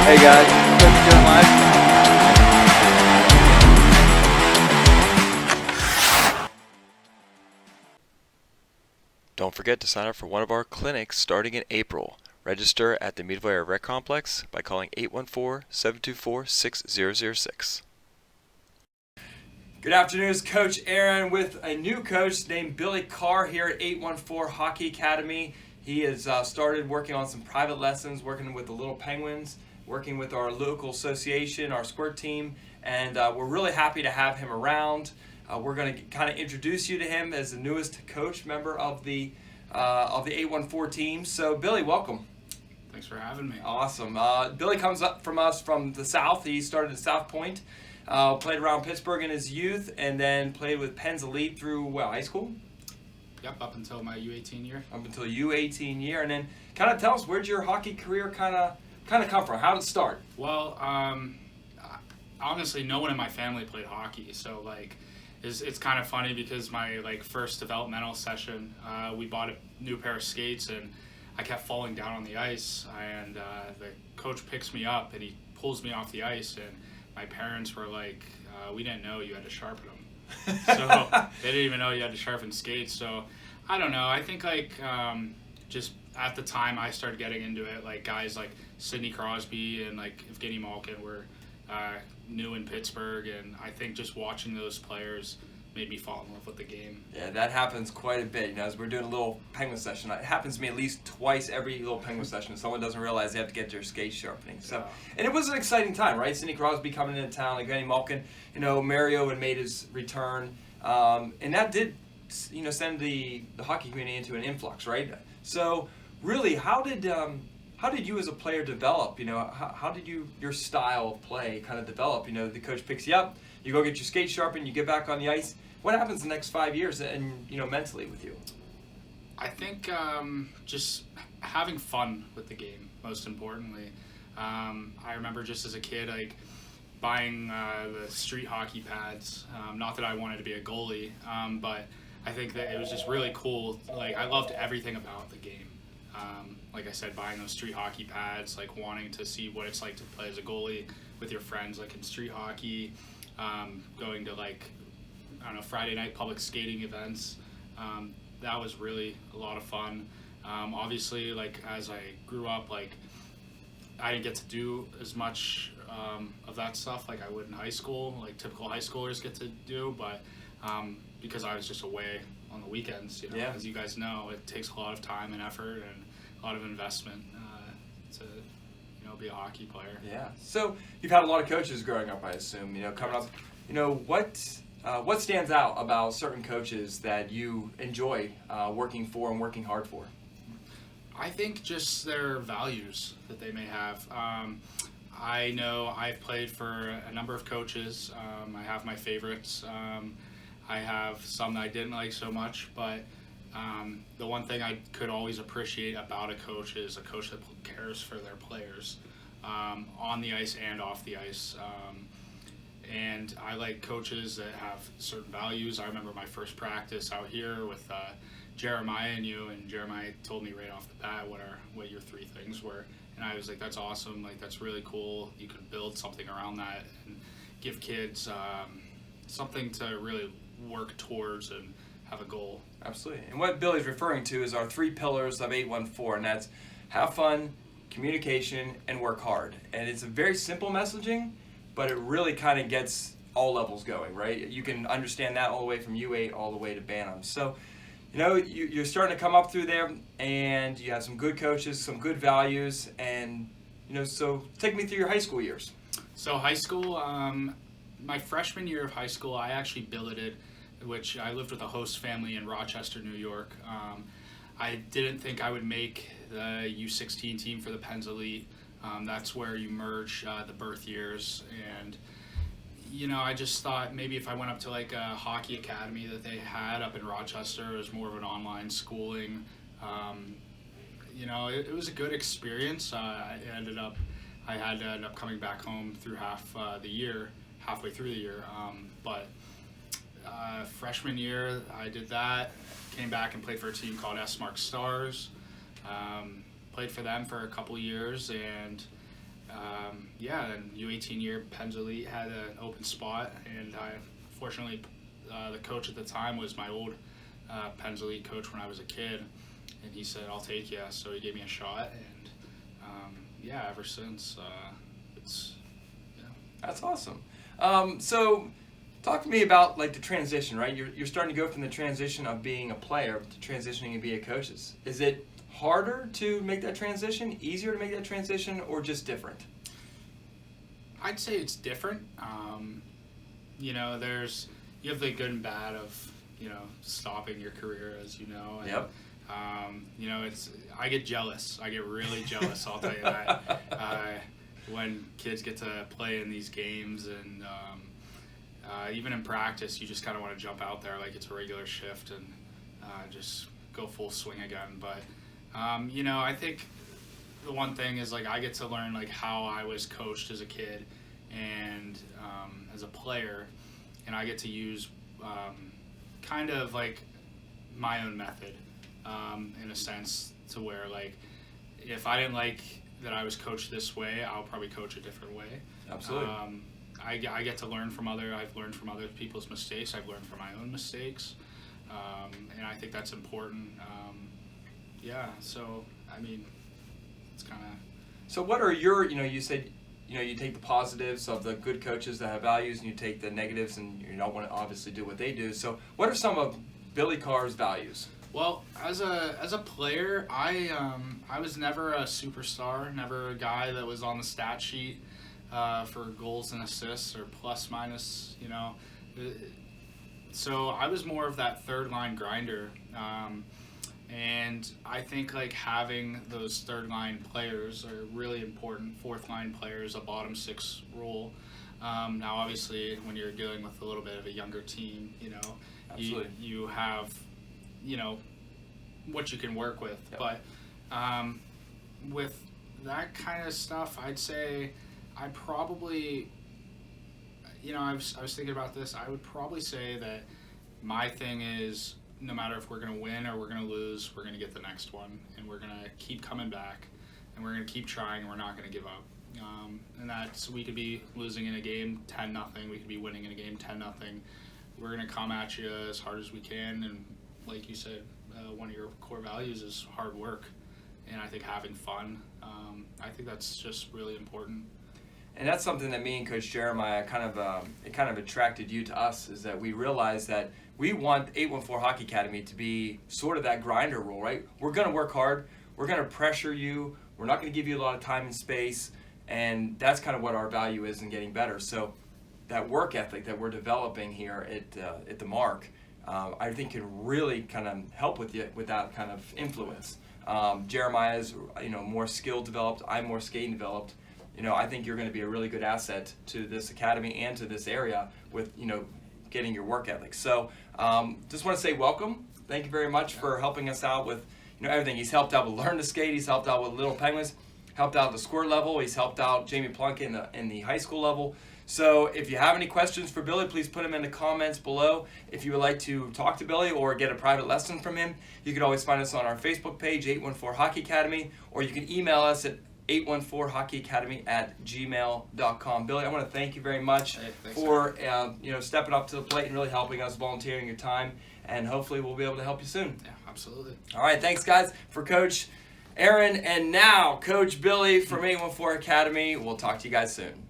Hey guys, Coach Jeremiah. Don't forget to sign up for one of our clinics starting in April. Register at the Meadville Area Rec Complex by calling 814-724-6006. Good afternoon, it's Coach Aaron with a new coach named Billy Carr here at 814 Hockey Academy. He has started working on some private lessons, working with the Little Penguins, working with our local association, our squirt team, and we're really happy to have him around. We're going to kind of introduce you to him as the newest coach member of the 814 team. So, Billy, welcome. Thanks for having me. Awesome. Billy comes up from us from the South. He started at South Point, played around Pittsburgh in his youth, and then played with Penn's Elite through high school? Yep, up until my U18 year. Up until U18 year, and then kind of tell us, where'd your hockey career kind of come from? How did it start? Well, honestly, no one in my family played hockey, so it's kind of funny because my first developmental session, we bought a new pair of skates and I kept falling down on the ice, and the coach picks me up and he pulls me off the ice, and my parents were like, "We didn't know you had to sharpen them." So they didn't even know you had to sharpen skates. So I don't know. I think just at the time I started getting into it, guys like Sidney Crosby and Evgeny Malkin were new in Pittsburgh, and I think just watching those players made me fall in love with the game. Yeah, that happens quite a bit. As we're doing a little penguin session, it happens to me at least twice every little penguin session. Someone doesn't realize they have to get their skates sharpening. So, and it was an exciting time, right? Sidney Crosby coming into town, Evgeny Malkin. Mario had made his return, and that did, send the hockey community into an influx, right? So, really, how did you as a player develop? How did your style of play kind of develop? The coach picks you up, you go get your skates sharpened, you get back on the ice. What happens the next 5 years and mentally with you? I think just having fun with the game, most importantly. I remember just as a kid, buying the street hockey pads. Not that I wanted to be a goalie, but I think that it was just really cool. I loved everything about the game. Like I said, buying those street hockey pads, wanting to see what it's like to play as a goalie with your friends, in street hockey, going to Friday night public skating events. That was really a lot of fun. Obviously, as I grew up, I didn't get to do as much of that stuff like I would in high school, typical high schoolers get to do, but because I was just away on the weekends, Yeah. As you guys know, it takes a lot of time and effort and a lot of investment to be a hockey player. Yeah. So you've had a lot of coaches growing up, I assume. Coming up. What stands out about certain coaches that you enjoy working for and working hard for? I think just their values that they may have. I know I've played for a number of coaches. I have my favorites. I have some that I didn't like so much, but the one thing I could always appreciate about a coach is a coach that cares for their players on the ice and off the ice. And I like coaches that have certain values. I remember my first practice out here with Jeremiah and you, and Jeremiah told me right off the bat what your three things were. And I was like, that's awesome. That's really cool. You can build something around that and give kids something to really work towards and have a goal. Absolutely. And what Billy's referring to is our 3 pillars of 814, and that's have fun, communication, and work hard. And it's a very simple messaging, but it really kind of gets all levels going, right? You can understand that all the way from U8 all the way to Bantam. So, you're starting to come up through there, and you have some good coaches, some good values, and, so take me through your high school years. So high school, my freshman year of high school, I actually billeted, which I lived with a host family in Rochester, New York. I didn't think I would make the U16 team for the Penn's Elite. That's where you merge the birth years, and I just thought maybe if I went up to a hockey academy that they had up in Rochester, it was more of an online schooling. It was a good experience. I had to end up coming back home through halfway through the year. But freshman year, I did that. Came back and played for a team called S Mark Stars. Played for them for a couple years, and then U18 year, Penn's Elite had an open spot, and fortunately, the coach at the time was my old Penn's Elite coach when I was a kid, and he said, "I'll take you." So he gave me a shot, and ever since, it's That's awesome. So talk to me about like the transition, right? You're starting to go from the transition of being a player to transitioning to be a coach. Is it harder to make that transition, easier to make that transition, or just different? I'd say it's different. You have the good and bad of, stopping your career, as you know. And, Yep. I get jealous. I get really jealous, I'll tell you that. When kids get to play in these games, and even in practice, you just kind of want to jump out there like it's a regular shift and just go full swing again. But, I think the one thing is, like, I get to learn, like, how I was coached as a kid and as a player, and I get to use kind of, like, my own method in a sense, to where, like, if I didn't like that I was coached this way, I'll probably coach a different way. Absolutely. I get to learn from I've learned from other people's mistakes. I've learned from my own mistakes, and I think that's important. So I mean, it's kind of. So what are your, you said, you take the positives of the good coaches that have values, and you take the negatives, and you don't want to obviously do what they do. So what are some of Billy Carr's values? Well, as a player, I was never a superstar, never a guy that was on the stat sheet for goals and assists or plus minus, So I was more of that third line grinder, and I think, like, having those third line players are really important. Fourth line players, a bottom six role. Now, obviously, when you're dealing with a little bit of a younger team, Absolutely. you have what you can work with. Yep. But with that kind of stuff, I'd say I probably, I was thinking about this. I would probably say that my thing is, no matter if we're going to win or we're going to lose, we're going to get the next one, and we're going to keep coming back, and we're going to keep trying, and we're not going to give up. And that's, we could be losing in a game 10-0, we could be winning in a game 10-0. We're going to come at you as hard as we can, and like you said, one of your core values is hard work, and I think having fun. I think that's just really important. And that's something that me and Coach Jeremiah kind of attracted you to us, is that we realized that we want 814 Hockey Academy to be sort of that grinder role, right? We're going to work hard. We're going to pressure you. We're not going to give you a lot of time and space, and that's kind of what our value is in getting better. So that work ethic that we're developing here at the Mark, I think can really kind of help with that kind of influence. Jeremiah's more skill developed. I'm more skating developed. I think you're going to be a really good asset to this academy and to this area with getting your work ethic. So just want to say welcome. Thank you very much for helping us out with everything. He's helped out with Learn to Skate. He's helped out with Little Penguins. Helped out at the squirt level. He's helped out Jamie Plunkett in the high school level. So if you have any questions for Billy, please put them in the comments below. If you would like to talk to Billy or get a private lesson from him, you can always find us on our Facebook page, 814 Hockey Academy, or you can email us at 814hockeyacademy@gmail.com. Billy, I want to thank you very much for stepping up to the plate and really helping us, volunteering your time, and hopefully we'll be able to help you soon. Yeah, absolutely. All right, thanks guys. For Coach Aaron and now Coach Billy from 814 Academy, we'll talk to you guys soon.